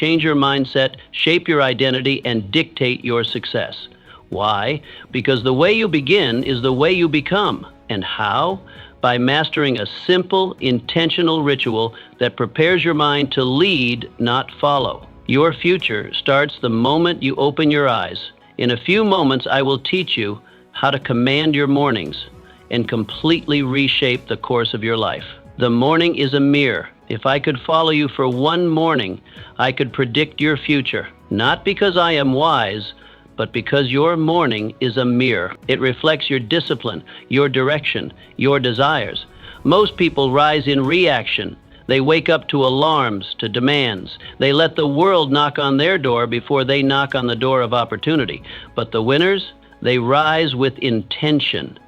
change your mindset, shape your identity, and dictate your success. Why? Because the way you begin is the way you become. And how? By mastering a simple, intentional ritual that prepares your mind to lead, not follow. Your future starts the moment you open your eyes. In a few moments, I will teach you how to command your mornings and completely reshape the course of your life. The morning is a mirror. If I could follow you for one morning, I could predict your future. Not because I am wise, but because your morning is a mirror. It reflects your discipline, your direction, your desires. Most people rise in reaction. They wake up to alarms, to demands. They let the world knock on their door before they knock on the door of opportunity. But the winners, they rise with intention.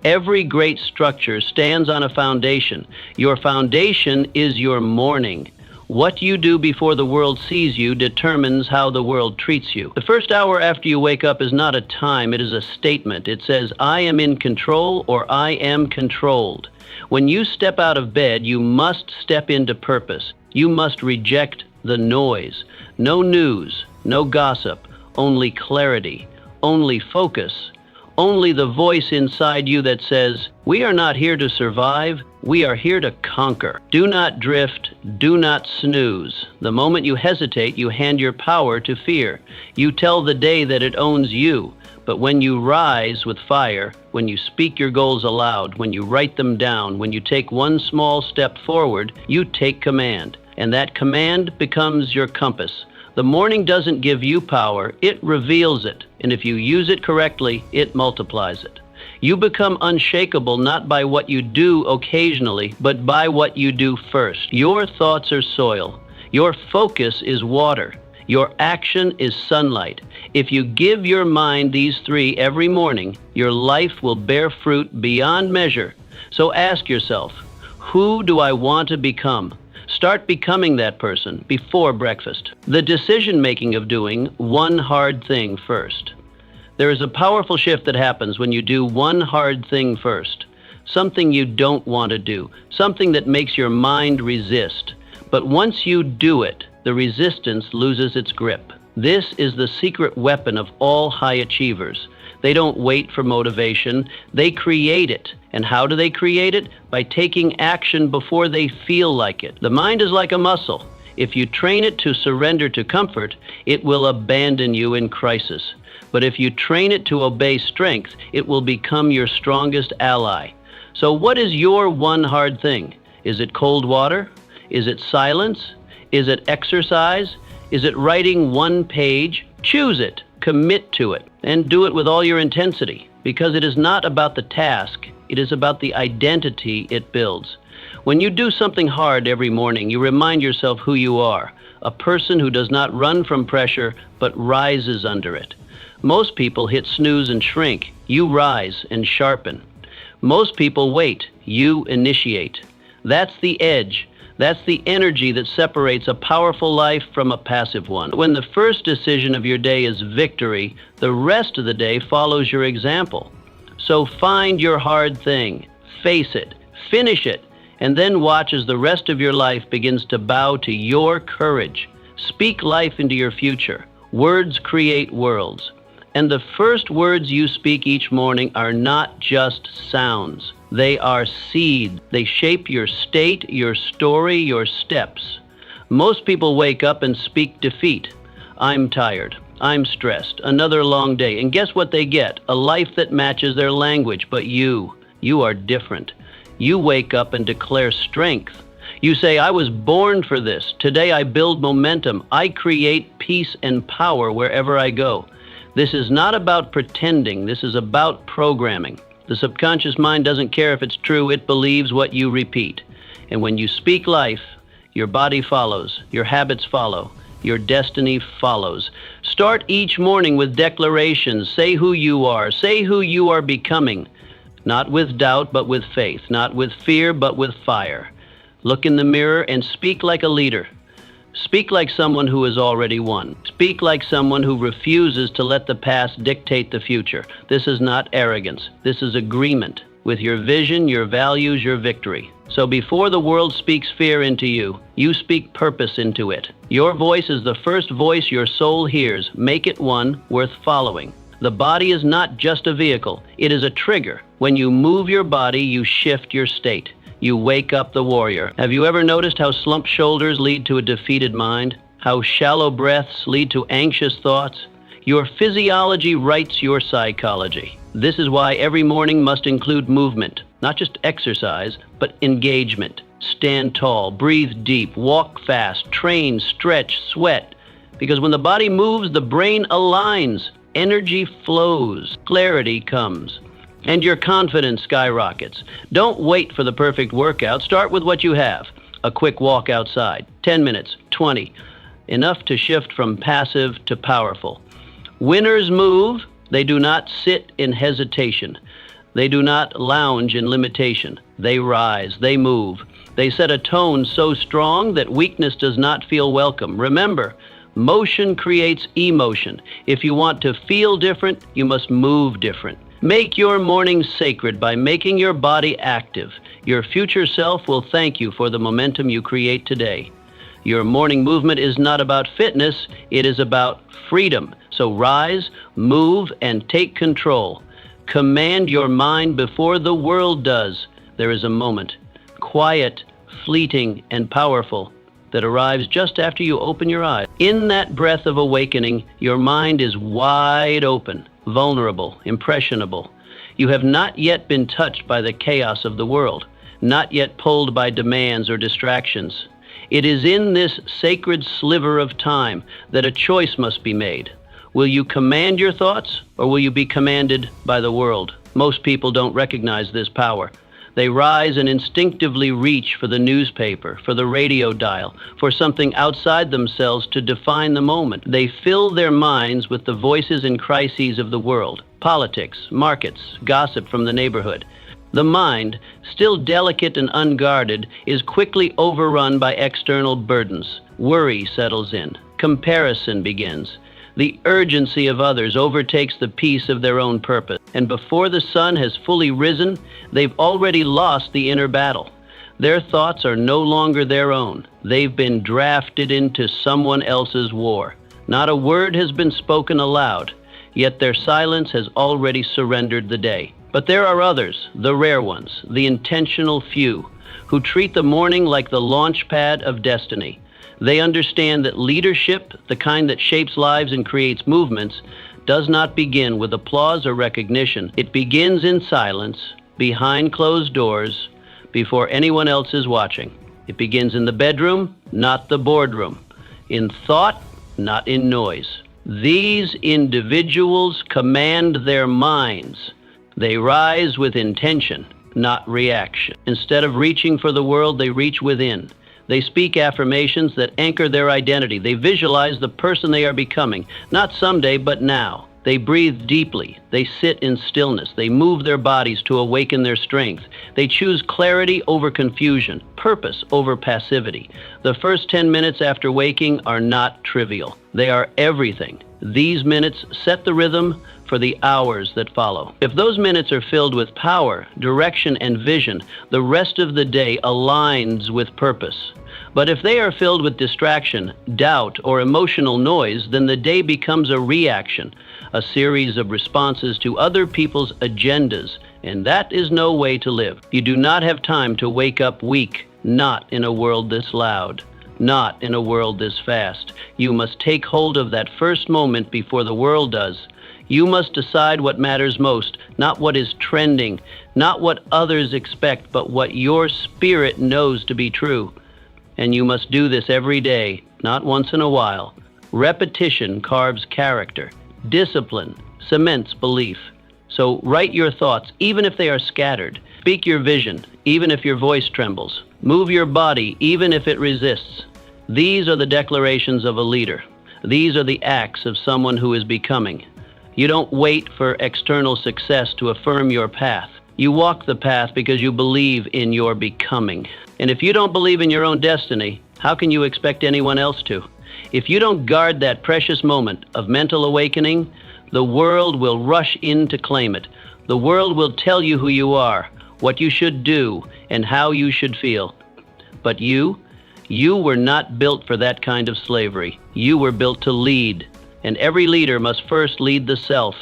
Every great structure stands on a foundation. Your foundation is your morning. What you do before the world sees you determines how the world treats you. The first hour after you wake up is not a time, it is a statement. It says, I am in control or I am controlled. When you step out of bed, you must step into purpose. You must reject the noise. No news, no gossip, only clarity, only focus. Only the voice inside you that says, we are not here to survive, we are here to conquer. Do not drift, do not snooze. The moment you hesitate, you hand your power to fear. You tell the day that it owns you. But when you rise with fire, when you speak your goals aloud, when you write them down, when you take one small step forward, you take command. And that command becomes your compass. The morning doesn't give you power, it reveals it. And if you use it correctly, it multiplies it. You become unshakable not by what you do occasionally, but by what you do first. Your thoughts are soil. Your focus is water. Your action is sunlight. If you give your mind these three every morning, your life will bear fruit beyond measure. So ask yourself, who do I want to become? Start becoming that person before breakfast. The decision-making of doing one hard thing first. There is a powerful shift that happens when you do one hard thing first. Something you don't want to do. Something that makes your mind resist. But once you do it, the resistance loses its grip. This is the secret weapon of all high achievers. They don't wait for motivation, they create it. And how do they create it? By taking action before they feel like it. The mind is like a muscle. If you train it to surrender to comfort, it will abandon you in crisis. But if you train it to obey strength, it will become your strongest ally. So what is your one hard thing? Is it cold water? Is it silence? Is it exercise? Is it writing one page? Choose it, commit to it, and do it with all your intensity, because it is not about the task, it is about the identity it builds. When you do something hard every morning, you remind yourself who you are, a person who does not run from pressure, but rises under it. Most people hit snooze and shrink. You rise and sharpen. Most people wait. You initiate. That's the edge. That's the energy that separates a powerful life from a passive one. When the first decision of your day is victory, the rest of the day follows your example. So find your hard thing, face it, finish it, and then watch as the rest of your life begins to bow to your courage. Speak life into your future. Words create worlds. And the first words you speak each morning are not just sounds. They are seed. They shape your state, your story, your steps. Most people wake up and speak defeat. I'm tired. I'm stressed. Another long day. And guess what they get? A life that matches their language. But you are different. You wake up and declare strength. You say, I was born for this. Today I build momentum. I create peace and power wherever I go. This is not about pretending. This is about programming. The subconscious mind doesn't care if it's true. It believes what you repeat. And when you speak life, your body follows, your habits follow, your destiny follows. Start each morning with declarations. Say who you are. Say who you are becoming. Not with doubt, but with faith. Not with fear, but with fire. Look in the mirror and speak like a leader. Speak like someone who has already won. Speak like someone who refuses to let the past dictate the future. This is not arrogance. This is agreement with your vision, your values, your victory. So before the world speaks fear into you, you speak purpose into it. Your voice is the first voice your soul hears. Make it one worth following. The body is not just a vehicle. It is a trigger. When you move your body, you shift your state. You wake up the warrior. Have you ever noticed how slumped shoulders lead to a defeated mind? How shallow breaths lead to anxious thoughts? Your physiology writes your psychology. This is why every morning must include movement. Not just exercise, but engagement. Stand tall, breathe deep, walk fast, train, stretch, sweat. Because when the body moves, the brain aligns, energy flows, clarity comes, and your confidence skyrockets. Don't wait for the perfect workout. Start with what you have. A quick walk outside, 10 minutes, 20. Enough to shift from passive to powerful. Winners move. They do not sit in hesitation. They do not lounge in limitation. They rise, they move. They set a tone so strong that weakness does not feel welcome. Remember, motion creates emotion. If you want to feel different, you must move different. Make your morning sacred by making your body active. Your future self will thank you for the momentum you create today. Your morning movement is not about fitness, it is about freedom. So rise, move, and take control. Command your mind before the world does. There is a moment, quiet, fleeting, and powerful, that arrives just after you open your eyes. In that breath of awakening, your mind is wide open, vulnerable, impressionable. You have not yet been touched by the chaos of the world, not yet pulled by demands or distractions. It is in this sacred sliver of time that a choice must be made. Will you command your thoughts, or will you be commanded by the world? Most people don't recognize this power. They rise and instinctively reach for the newspaper, for the radio dial, for something outside themselves to define the moment. They fill their minds with the voices and crises of the world, politics, markets, gossip from the neighborhood. The mind, still delicate and unguarded, is quickly overrun by external burdens. Worry settles in. Comparison begins. The urgency of others overtakes the peace of their own purpose. And before the sun has fully risen, they've already lost the inner battle. Their thoughts are no longer their own. They've been drafted into someone else's war. Not a word has been spoken aloud, yet their silence has already surrendered the day. But there are others, the rare ones, the intentional few, who treat the morning like the launch pad of destiny. They understand that leadership, the kind that shapes lives and creates movements, does not begin with applause or recognition. It begins in silence, behind closed doors, before anyone else is watching. It begins in the bedroom, not the boardroom. In thought, not in noise. These individuals command their minds. They rise with intention, not reaction. Instead of reaching for the world, they reach within. They speak affirmations that anchor their identity. They visualize the person they are becoming, not someday, but now. They breathe deeply. They sit in stillness. They move their bodies to awaken their strength. They choose clarity over confusion, purpose over passivity. The first 10 minutes after waking are not trivial. They are everything. These minutes set the rhythm for the hours that follow. If those minutes are filled with power, direction, and vision, the rest of the day aligns with purpose. But if they are filled with distraction, doubt, or emotional noise, then the day becomes a reaction, a series of responses to other people's agendas, and that is no way to live. You do not have time to wake up weak, not in a world this loud, not in a world this fast. You must take hold of that first moment before the world does. You must decide what matters most, not what is trending, not what others expect, but what your spirit knows to be true. And you must do this every day, not once in a while. Repetition carves character. Discipline cements belief. So write your thoughts, even if they are scattered. Speak your vision, even if your voice trembles. Move your body, even if it resists. These are the declarations of a leader. These are the acts of someone who is becoming. You don't wait for external success to affirm your path. You walk the path because you believe in your becoming. And if you don't believe in your own destiny, how can you expect anyone else to? If you don't guard that precious moment of mental awakening, the world will rush in to claim it. The world will tell you who you are, what you should do, and how you should feel. But you were not built for that kind of slavery. You were built to lead, and every leader must first lead the self.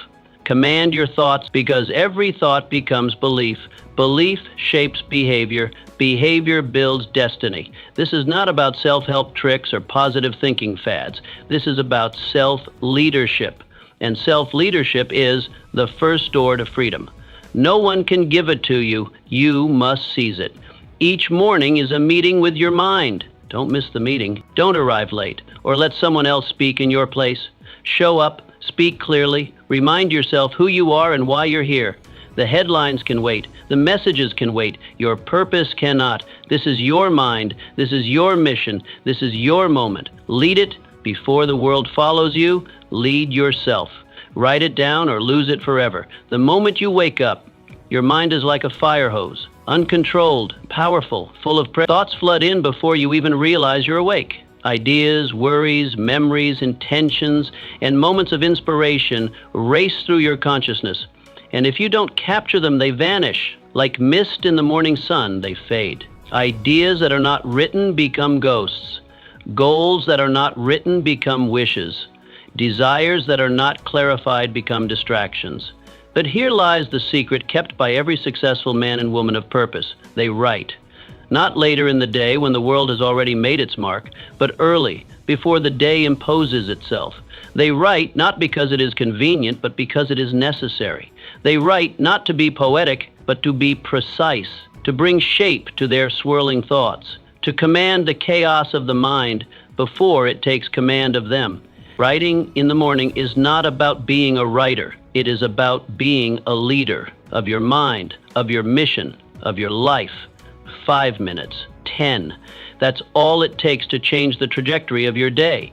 Command your thoughts, because every thought becomes belief. Belief shapes behavior. Behavior builds destiny. This is not about self-help tricks or positive thinking fads. This is about self-leadership. And self-leadership is the first door to freedom. No one can give it to you. You must seize it. Each morning is a meeting with your mind. Don't miss the meeting. Don't arrive late or let someone else speak in your place. Show up, speak clearly, remind yourself who you are and why you're here. The headlines can wait. The messages can wait. Your purpose cannot. This is your mind. This is your mission. This is your moment. Lead it before the world follows you. Lead yourself. Write it down or lose it forever. The moment you wake up, your mind is like a fire hose, uncontrolled, powerful, full of thoughts flood in before you even realize you're awake. Ideas, worries, memories, intentions, and moments of inspiration race through your consciousness. And if you don't capture them, they vanish. Like mist in the morning sun, they fade. Ideas that are not written become ghosts. Goals that are not written become wishes. Desires that are not clarified become distractions. But here lies the secret kept by every successful man and woman of purpose. They write. Not later in the day when the world has already made its mark, but early, before the day imposes itself. They write not because it is convenient, but because it is necessary. They write not to be poetic, but to be precise, to bring shape to their swirling thoughts, to command the chaos of the mind before it takes command of them. Writing in the morning is not about being a writer. It is about being a leader of your mind, of your mission, of your life. 5 minutes, 10. That's all it takes to change the trajectory of your day.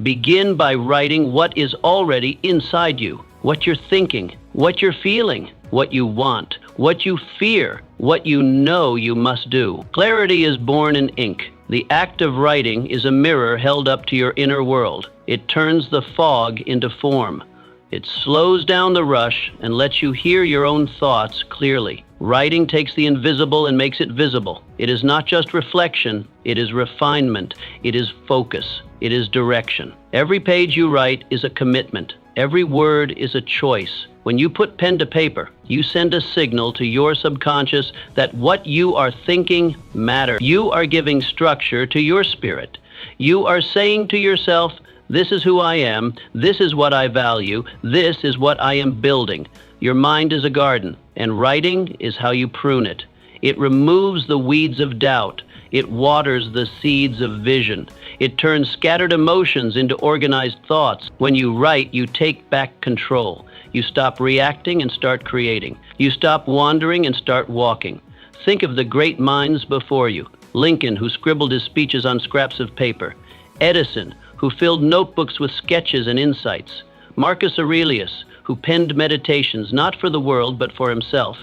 Begin by writing what is already inside you, what you're thinking, what you're feeling, what you want, what you fear, what you know you must do. Clarity is born in ink. The act of writing is a mirror held up to your inner world. It turns the fog into form. It slows down the rush and lets you hear your own thoughts clearly. Writing takes the invisible and makes it visible. It is not just reflection, it is refinement, it is focus, it is direction. Every page you write is a commitment. Every word is a choice. When you put pen to paper, you send a signal to your subconscious that what you are thinking matters. You are giving structure to your spirit. You are saying to yourself, this is who I am, this is what I value, this is what I am building. Your mind is a garden, and writing is how you prune it. It removes the weeds of doubt. It waters the seeds of vision. It turns scattered emotions into organized thoughts. When you write, you take back control. You stop reacting and start creating. You stop wandering and start walking. Think of the great minds before you. Lincoln, who scribbled his speeches on scraps of paper. Edison, who filled notebooks with sketches and insights. Marcus Aurelius, who penned meditations not for the world but for himself.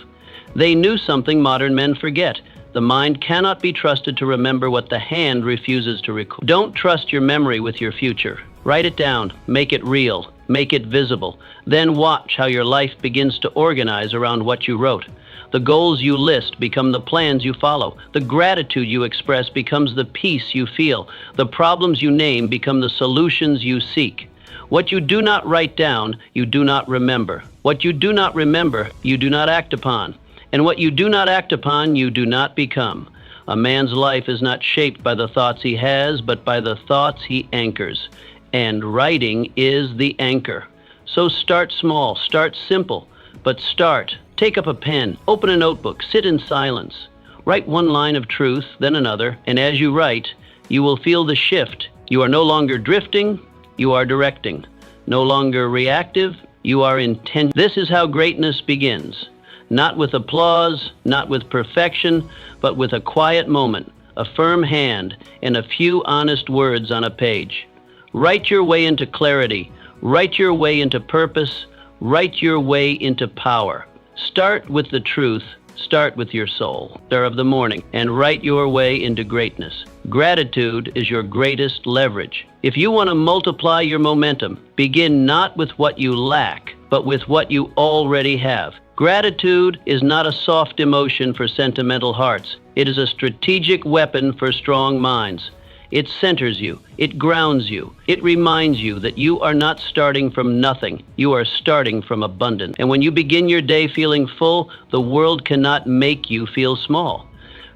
They knew something modern men forget. The mind cannot be trusted to remember what the hand refuses to record. Don't trust your memory with your future. Write it down, make it real, make it visible. Then watch how your life begins to organize around what you wrote. The goals you list become the plans you follow. The gratitude you express becomes the peace you feel. The problems you name become the solutions you seek. What you do not write down, you do not remember. What you do not remember, you do not act upon. And what you do not act upon, you do not become. A man's life is not shaped by the thoughts he has, but by the thoughts he anchors. And writing is the anchor. So start small, start simple, but start. Take up a pen, open a notebook, sit in silence. Write one line of truth, then another, and as you write, you will feel the shift. You are no longer drifting, you are directing. No longer reactive, you are intent. This is how greatness begins. Not with applause, not with perfection, but with a quiet moment, a firm hand, and a few honest words on a page. Write your way into clarity. Write your way into purpose. Write your way into power. Start with the truth. Start with your soul, star of the morning, and write your way into greatness. Gratitude is your greatest leverage. If you want to multiply your momentum, begin not with what you lack, but with what you already have. Gratitude is not a soft emotion for sentimental hearts. It is a strategic weapon for strong minds. It centers you. It grounds you. It reminds you that you are not starting from nothing. You are starting from abundance. And when you begin your day feeling full, the world cannot make you feel small.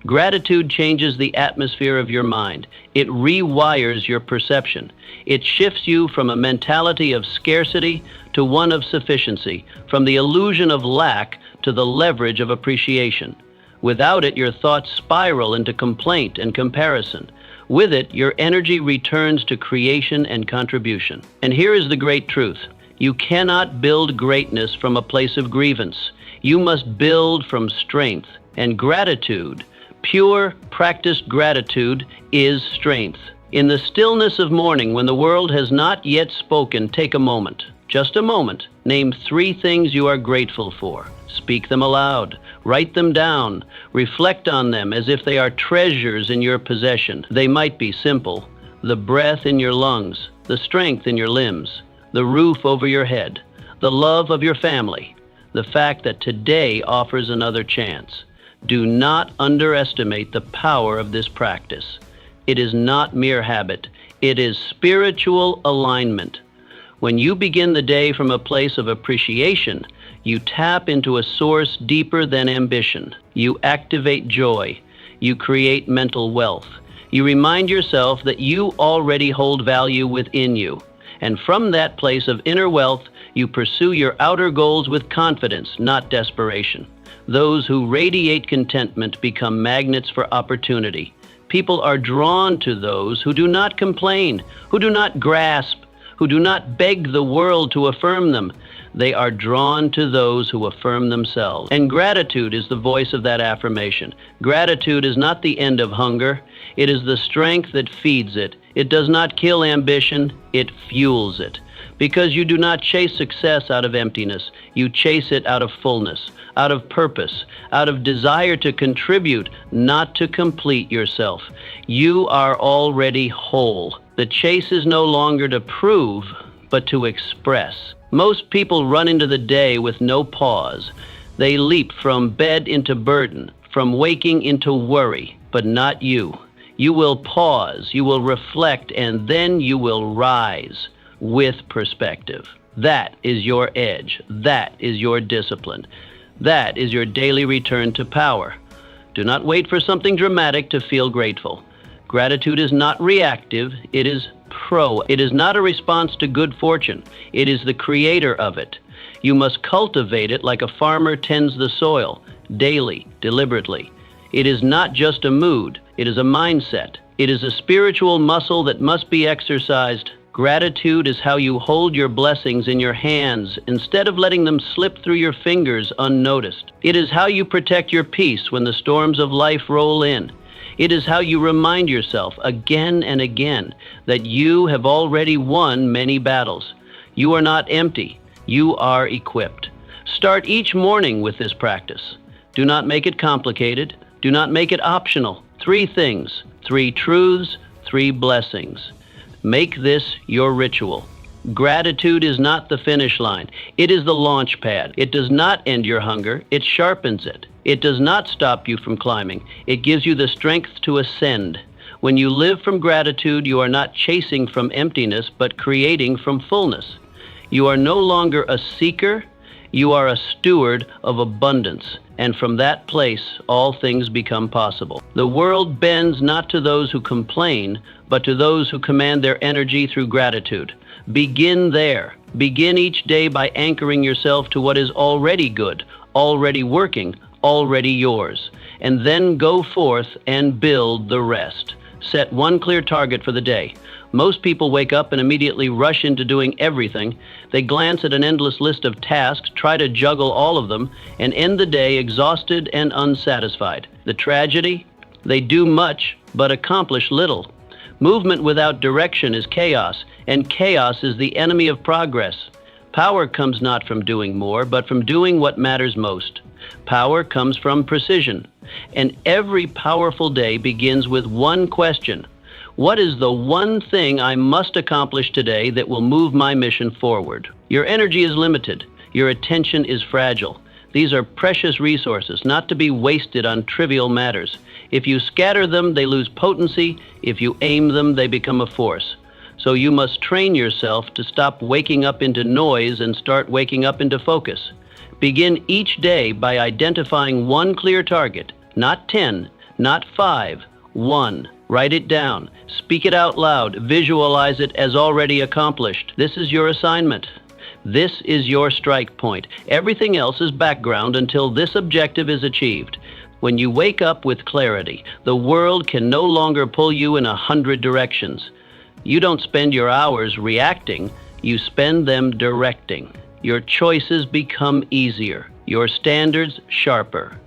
Gratitude changes the atmosphere of your mind. It rewires your perception. It shifts you from a mentality of scarcity to one of sufficiency, from the illusion of lack to the leverage of appreciation. Without it, your thoughts spiral into complaint and comparison. With it, your energy returns to creation and contribution. And here is the great truth. You cannot build greatness from a place of grievance. You must build from strength. And gratitude, pure, practiced gratitude, is strength. In the stillness of morning, when the world has not yet spoken, take a moment. Just a moment. Name 3 things you are grateful for. Speak them aloud. Write them down. Reflect on them as if they are treasures in your possession. They might be simple. The breath in your lungs, the strength in your limbs, the roof over your head, the love of your family, the fact that today offers another chance. Do not underestimate the power of this practice. It is not mere habit. It is spiritual alignment. When you begin the day from a place of appreciation, you tap into a source deeper than ambition. You activate joy. You create mental wealth. You remind yourself that you already hold value within you. And from that place of inner wealth, you pursue your outer goals with confidence, not desperation. Those who radiate contentment become magnets for opportunity. People are drawn to those who do not complain, who do not grasp, who do not beg the world to affirm them. They are drawn to those who affirm themselves. And gratitude is the voice of that affirmation. Gratitude is not the end of hunger. It is the strength that feeds it. It does not kill ambition. It fuels it. Because you do not chase success out of emptiness. You chase it out of fullness, out of purpose, out of desire to contribute, not to complete yourself. You are already whole. The chase is no longer to prove, but to express. Most people run into the day with no pause. They leap from bed into burden, from waking into worry, but not you. You will pause, you will reflect, and then you will rise with perspective. That is your edge. That is your discipline. That is your daily return to power. Do not wait for something dramatic to feel grateful. Gratitude is not reactive, it is pro. It is not a response to good fortune. It is the creator of it. You must cultivate it like a farmer tends the soil, daily, deliberately. It is not just a mood, it is a mindset. It is a spiritual muscle that must be exercised. Gratitude is how you hold your blessings in your hands instead of letting them slip through your fingers unnoticed. It is how you protect your peace when the storms of life roll in. It is how you remind yourself again and again that you have already won many battles. You are not empty. You are equipped. Start each morning with this practice. Do not make it complicated. Do not make it optional. 3 things, 3 truths, 3 blessings. Make this your ritual. Gratitude is not the finish line. It is the launch pad. It does not end your hunger. It sharpens it. It does not stop you from climbing. It gives you the strength to ascend. When you live from gratitude, you are not chasing from emptiness, but creating from fullness. You are no longer a seeker. You are a steward of abundance. And from that place, all things become possible. The world bends not to those who complain, but to those who command their energy through gratitude. Begin there. Begin each day by anchoring yourself to what is already good, already working, already yours. And then go forth and build the rest. Set one clear target for the day. Most people wake up and immediately rush into doing everything. They glance at an endless list of tasks, try to juggle all of them, and end the day exhausted and unsatisfied. The tragedy? They do much, but accomplish little. Movement without direction is chaos, and chaos is the enemy of progress. Power comes not from doing more, but from doing what matters most. Power comes from precision, and every powerful day begins with one question. What is the one thing I must accomplish today that will move my mission forward? Your energy is limited. Your attention is fragile. These are precious resources, not to be wasted on trivial matters. If you scatter them, they lose potency. If you aim them, they become a force. So you must train yourself to stop waking up into noise and start waking up into focus. Begin each day by identifying one clear target, not 10, not 5, 1. Write it down. Speak it out loud. Visualize it as already accomplished. This is your assignment. This is your strike point. Everything else is background until this objective is achieved. When you wake up with clarity, the world can no longer pull you in 100 directions. You don't spend your hours reacting, you spend them directing. Your choices become easier, your standards sharper.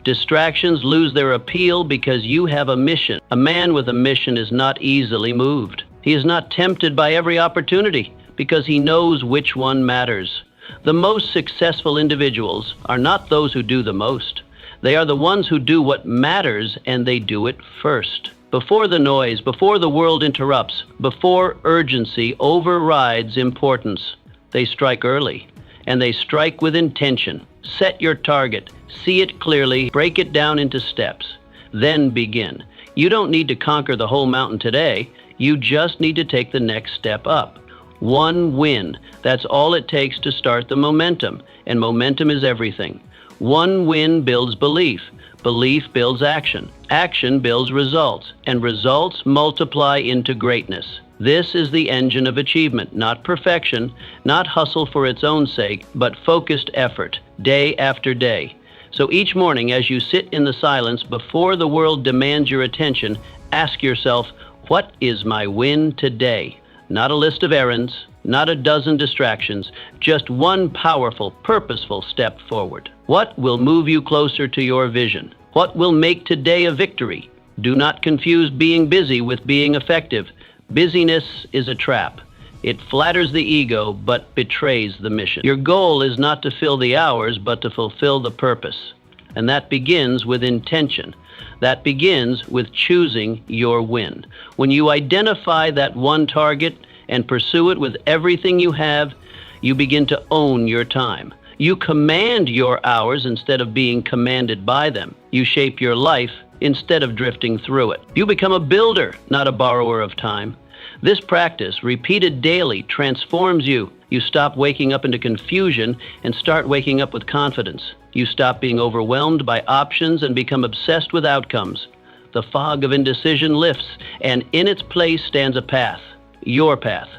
Distractions lose their appeal because you have a mission. A man with a mission is not easily moved. He is not tempted by every opportunity because he knows which one matters. The most successful individuals are not those who do the most. They are the ones who do what matters, and they do it first. Before the noise, before the world interrupts, before urgency overrides importance, they strike early, and they strike with intention. Set your target, see it clearly, break it down into steps, then begin. You don't need to conquer the whole mountain today. You just need to take the next step up. One win. That's all it takes to start the momentum, and momentum is everything. One win builds belief. Belief builds action. Action builds results, and results multiply into greatness. This is the engine of achievement, not perfection, not hustle for its own sake, but focused effort, day after day. So each morning as you sit in the silence before the world demands your attention, ask yourself, what is my win today? Not a list of errands, not a dozen distractions, just one powerful, purposeful step forward. What will move you closer to your vision? What will make today a victory? Do not confuse being busy with being effective. Busyness is a trap. It flatters the ego, but betrays the mission. Your goal is not to fill the hours, but to fulfill the purpose. And that begins with intention. That begins with choosing your win. When you identify that one target and pursue it with everything you have, you begin to own your time. You command your hours instead of being commanded by them. You shape your life instead of drifting through it. You become a builder, not a borrower of time. This practice, repeated daily, transforms you. You stop waking up into confusion and start waking up with confidence. You stop being overwhelmed by options and become obsessed with outcomes. The fog of indecision lifts, and in its place stands a path, your path.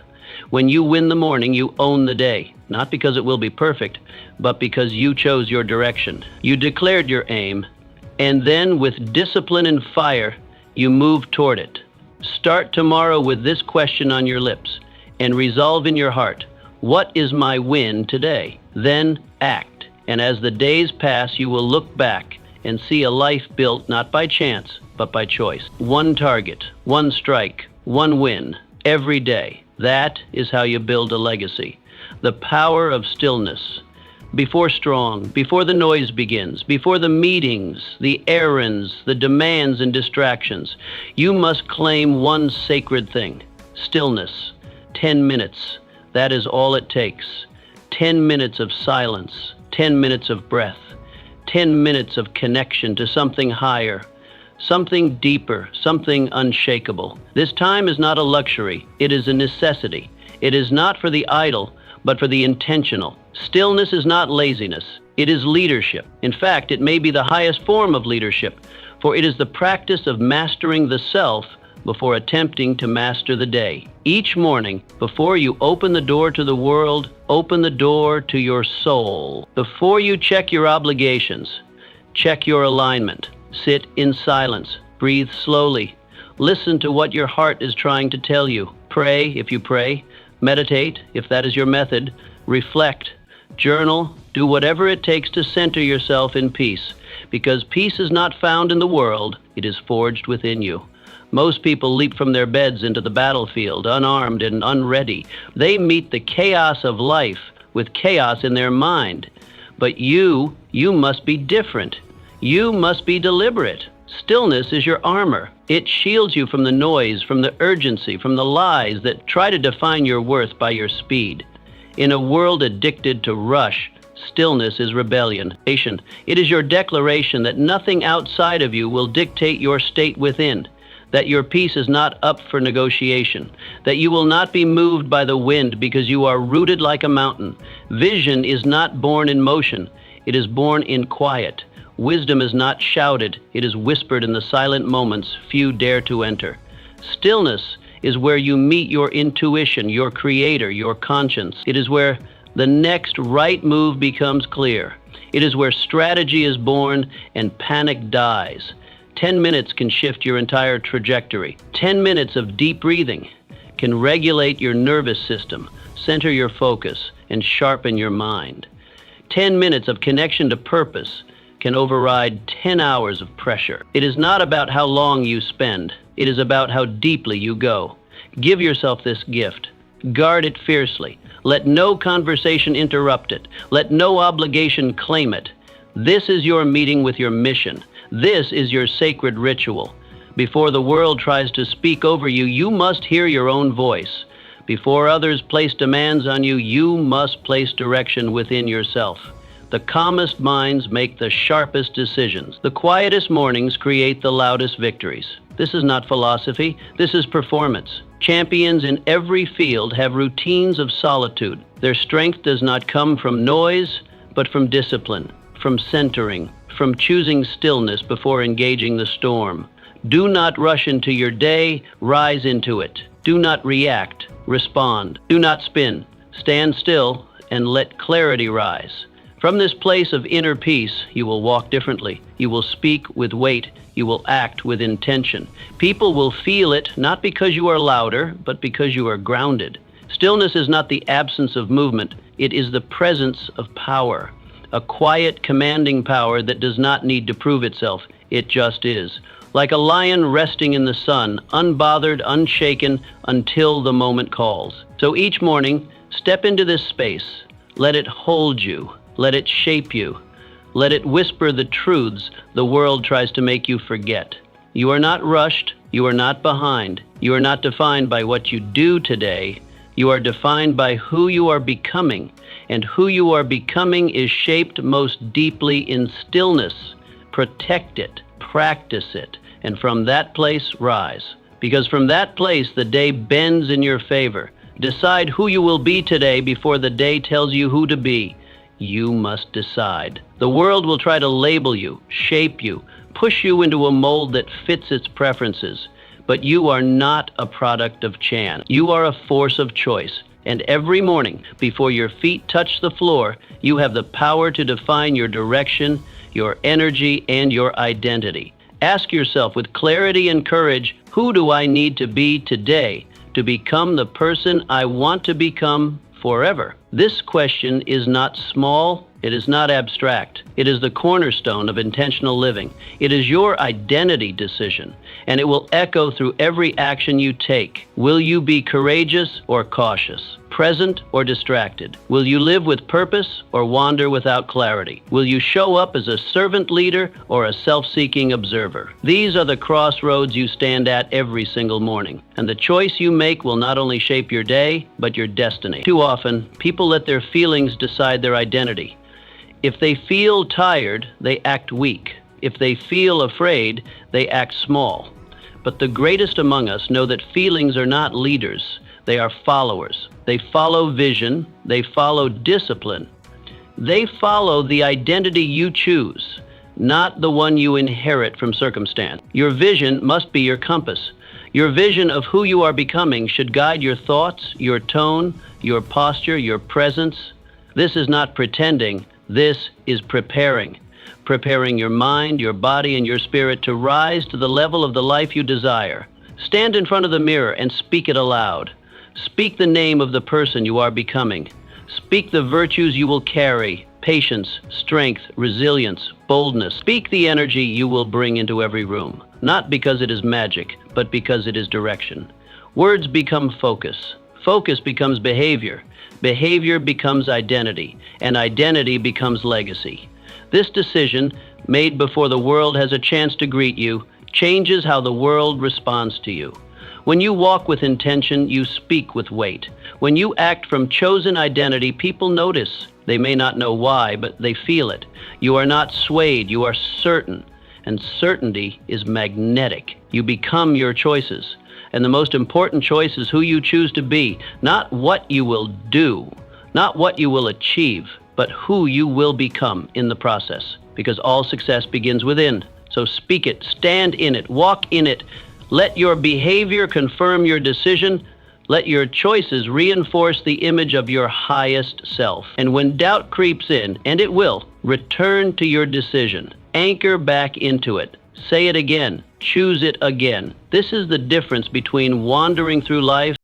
When you win the morning, you own the day, not because it will be perfect, but because you chose your direction. You declared your aim, and then with discipline and fire, you move toward it. Start tomorrow with this question on your lips and resolve in your heart, what is my win today? Then act, and as the days pass, you will look back and see a life built not by chance, but by choice. One target, one strike, one win, every day. That is how you build a legacy. The power of stillness. Before the noise begins, before the meetings, the errands, the demands and distractions, you must claim one sacred thing, stillness. 10 minutes, that is all it takes. 10 minutes of silence, 10 minutes of breath, 10 minutes of connection to something higher, something deeper, something unshakable. This time is not a luxury, it is a necessity. It is not for the idle, but for the intentional. Stillness is not laziness, it is leadership. In fact, it may be the highest form of leadership, for it is the practice of mastering the self before attempting to master the day. Each morning, before you open the door to the world, open the door to your soul. Before you check your obligations, check your alignment. Sit in silence, breathe slowly, listen to what your heart is trying to tell you. Pray if you pray, meditate if that is your method, reflect, journal, do whatever it takes to center yourself in peace, because peace is not found in the world, it is forged within you. Most people leap from their beds into the battlefield, unarmed and unready. They meet the chaos of life with chaos in their mind. But you must be different. You must be deliberate. Stillness is your armor. It shields you from the noise, from the urgency, from the lies that try to define your worth by your speed. In a world addicted to rush, Stillness is rebellion. It is your declaration that nothing outside of you will dictate your state within, that your peace is not up for negotiation, that you will not be moved by the wind because you are rooted like a mountain. Vision is not born in motion, it is born in quiet. Wisdom is not shouted, it is whispered in the silent moments few dare to enter. Stillness is where you meet your intuition, your creator, your conscience. It is where the next right move becomes clear. It is where strategy is born and panic dies. 10 minutes can shift your entire trajectory. 10 minutes of deep breathing can regulate your nervous system, center your focus, and sharpen your mind. 10 minutes of connection to purpose can override 10 hours of pressure. It is not about how long you spend. It is about how deeply you go. Give yourself this gift. Guard it fiercely. Let no conversation interrupt it. Let no obligation claim it. This is your meeting with your mission. This is your sacred ritual. Before the world tries to speak over you, you must hear your own voice. Before others place demands on you, you must place direction within yourself. The calmest minds make the sharpest decisions. The quietest mornings create the loudest victories. This is not philosophy, this is performance. Champions in every field have routines of solitude. Their strength does not come from noise, but from discipline, from centering, from choosing stillness before engaging the storm. Do not rush into your day, rise into it. Do not react, respond. Do not spin. Stand still and let clarity rise. From this place of inner peace, you will walk differently. You will speak with weight. You will act with intention. People will feel it not because you are louder, but because you are grounded. Stillness is not the absence of movement. It is the presence of power. A quiet, commanding power that does not need to prove itself. It just is. Like a lion resting in the sun, unbothered, unshaken, until the moment calls. So each morning, step into this space. Let it hold you. Let it shape you. Let it whisper the truths the world tries to make you forget. You are not rushed. You are not behind. You are not defined by what you do today. You are defined by who you are becoming. And who you are becoming is shaped most deeply in stillness. Protect it. Practice it. And from that place, rise. Because from that place, the day bends in your favor. Decide who you will be today before the day tells you who to be. You must decide. The world will try to label you, shape you, push you into a mold that fits its preferences. But you are not a product of chance. You are a force of choice. And every morning, before your feet touch the floor, you have the power to define your direction, your energy, and your identity. Ask yourself with clarity and courage, who do I need to be today to become the person I want to become forever? This question is not small, it is not abstract. It is the cornerstone of intentional living. It is your identity decision, and it will echo through every action you take. Will you be courageous or cautious? Present or distracted? Will you live with purpose or wander without clarity? Will you show up as a servant leader or a self-seeking observer? These are the crossroads you stand at every single morning, and the choice you make will not only shape your day, but your destiny. Too often, people let their feelings decide their identity. If they feel tired, they act weak. If they feel afraid, they act small. But the greatest among us know that feelings are not leaders. They are followers. They follow vision. They follow discipline. They follow the identity you choose, not the one you inherit from circumstance. Your vision must be your compass. Your vision of who you are becoming should guide your thoughts, your tone, your posture, your presence. This is not pretending. This is preparing. Preparing your mind, your body, and your spirit to rise to the level of the life you desire. Stand in front of the mirror and speak it aloud. Speak the name of the person you are becoming. Speak the virtues you will carry: patience, strength, resilience, boldness. Speak the energy you will bring into every room, not because it is magic, but because it is direction. Words become focus. Focus becomes behavior. Behavior becomes identity, and identity becomes legacy. This decision, made before the world has a chance to greet you, changes how the world responds to you. When you walk with intention, you speak with weight. When you act from chosen identity, people notice. They may not know why, but they feel it. You are not swayed, you are certain. And certainty is magnetic. You become your choices. And the most important choice is who you choose to be, not what you will do, not what you will achieve, but who you will become in the process. Because all success begins within. So speak it, stand in it, walk in it. Let your behavior confirm your decision. Let your choices reinforce the image of your highest self. And when doubt creeps in, and it will, return to your decision. Anchor back into it. Say it again. Choose it again. This is the difference between wandering through life